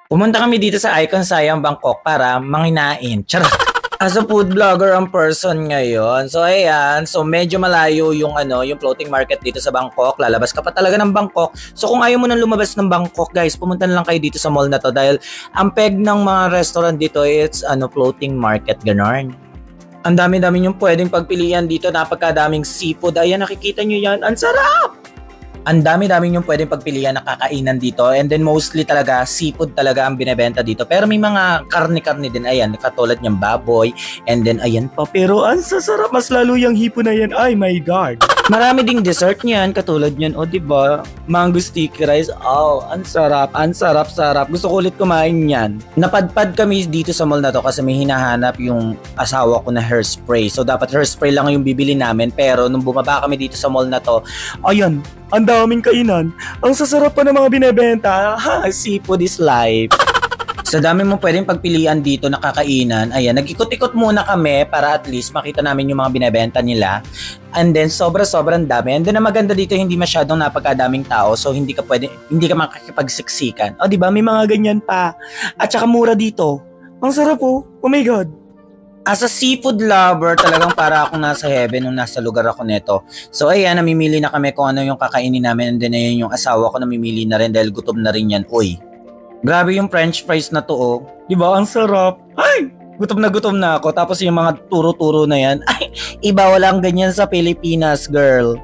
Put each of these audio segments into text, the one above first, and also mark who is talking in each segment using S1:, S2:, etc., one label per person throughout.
S1: Pumunta kami dito sa Icon Siam, Bangkok para manginain. Charot. As a food vlogger ang person ngayon. So ayan, so medyo malayo yung yung floating market dito sa Bangkok. Lalabas ka pa talaga ng Bangkok. So kung ayaw mo nang lumabas ng Bangkok, guys, pumunta na lang kayo dito sa mall na to dahil ang peg ng mga restaurant dito it's floating market ganon. Ang dami-dami yung pwedeng pagpilian dito, napakadaming seafood. Ayan, nakikita nyo yan. Ang sarap! Ang dami-dami yung pwedeng pagpilian na kakainan dito, and then mostly talaga seafood talaga ang binebenta dito, pero may mga karne-karne din, ayan, katulad niyang baboy, and then ayan pa, pero ang sasarap, mas lalo yung hipo na yan, ay my god. Marami ding dessert niyan, katulad niyan, o diba, mango sticky rice, oh, ang sarap, sarap, gusto ko ulit kumain yan. Napadpad kami dito sa mall na to kasi may hinahanap yung asawa ko na hairspray, so dapat hairspray lang yung bibili namin, pero nung bumaba kami dito sa mall na to, ayan, ang daming kainan. Ang sasarap pa ng mga binebenta. Ha, seafood is life. Sa dami mo pwedeng pagpilian dito na kakainan, ayan, nag-ikot-ikot muna kami para at least makita namin yung mga binebenta nila. And then, sobrang dami. And then, ang maganda dito, hindi masyadong napagkadaming tao. So, hindi ka makakipagsiksikan. O, diba? May mga ganyan pa. At saka mura dito. Ang sarap oh. Oh my God. As a seafood lover, talagang para akong nasa heaven nung nasa lugar ako neto. So ayan, namimili na kami kung ano yung kakainin namin, and then ayan yung asawa ko namimili na rin dahil gutom na rin yan. Uy, grabe yung french fries na to oh. Diba? Ang sarap. Ay, gutom na ako. Tapos yung mga turo-turo na yan, ay, iba walang ganyan sa Pilipinas, girl.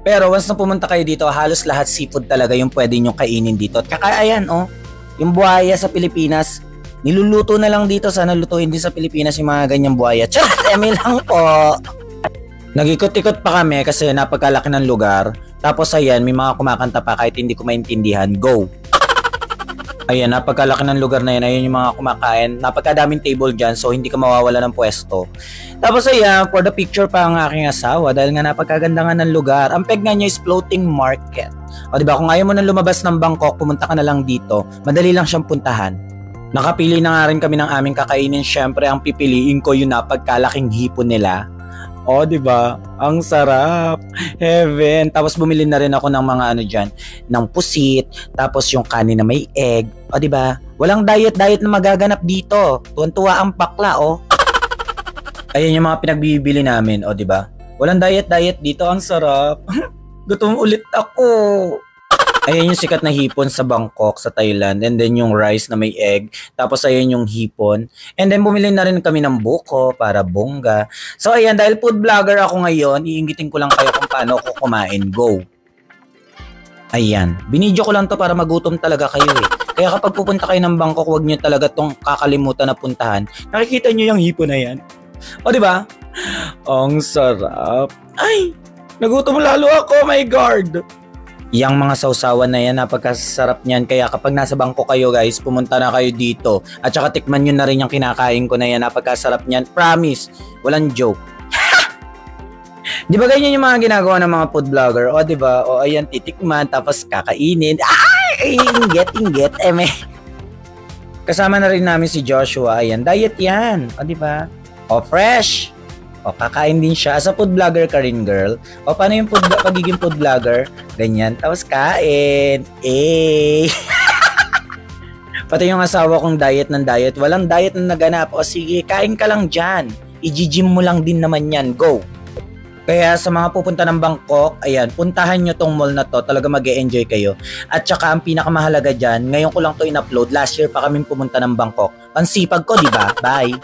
S1: Pero once na pumunta kayo dito, halos lahat seafood talaga yung pwede nyo kainin dito. At kaka ayan oh, yung buhaya sa Pilipinas, niluluto na lang dito, sana lutuin din sa Pilipinas yung mga ganyang buhaya. Charot, eme lang po. Nag-ikot-ikot pa kami kasi napagkalaki ng lugar. Tapos ayan, may mga kumakanta pa kahit hindi ko maintindihan. Go! Ayan, napagkalaki ng lugar na yan. Ayan yung mga kumakain. Napagkadaming table dyan, so hindi ka mawawala ng pwesto. Tapos ayan, for the picture pa ang aking asawa dahil nga napagkaganda nga ng lugar. Ang peg nga niya is floating market. O diba, kung ayaw mo nang lumabas ng Bangkok, pumunta ka na lang dito. Madali lang siyang puntahan. Nakapili na nga rin kami ng aming kakainin. Syempre, ang pipiliin ko yung napagkalaking hipon nila. O, diba? Ang sarap. Heaven. Tapos bumili na rin ako ng mga dyan, ng pusit. Tapos yung kanin na may egg. O, diba? Walang diet na magaganap dito. Tuwan-tuwa ang bakla, o. Ayan yung mga pinagbibili namin, o, diba? Walang diet dito. Ang sarap. Gutom ulit ako. Ayan yung sikat na hipon sa Bangkok, sa Thailand. And then yung rice na may egg. Tapos ayan yung hipon. And then bumili na rin kami ng buko para bongga. So ayan, dahil food vlogger ako ngayon, iingitin ko lang kayo kung paano ako kumain. Go! Ayan. Binidyo ko lang to para magutom talaga kayo eh. Kaya kapag pupunta kayo ng Bangkok, huwag nyo talaga tong kakalimutan na puntahan. Nakikita nyo yung hipon na yan? O diba? Ang sarap. Ay! Nagutom lalo ako, my God! Yang mga sausawan na yan, napagkasarap niyan. Kaya kapag nasa Bangkok kayo guys, pumunta na kayo dito. At saka tikman nyo na rin yung kinakain ko na yan. Napagkasarap niyan. Promise. Walang joke. Di ba ganyan yung mga ginagawa ng mga food vlogger? O diba? O ayan, titikman, tapos kakainin. Ay! Inget. Eme. Kasama na rin namin si Joshua. Ayan, diet yan. O diba? O fresh. O, kakain din siya. As a food vlogger ka rin, girl. O, paano yung pagiging food vlogger? Ganyan. Tapos, kain. Eh. Pati yung asawa kong diet. Walang diet na naganap. O, sige, kain ka lang dyan. I-gym mo lang din naman yan. Go! Kaya sa mga pupunta ng Bangkok, ayan, puntahan nyo tong mall na to. Talaga mag-e-enjoy kayo. At saka, ang pinakamahalaga dyan, ngayon ko lang to in-upload. Last year pa kaming pumunta ng Bangkok. Pansipag ko, di ba? Bye!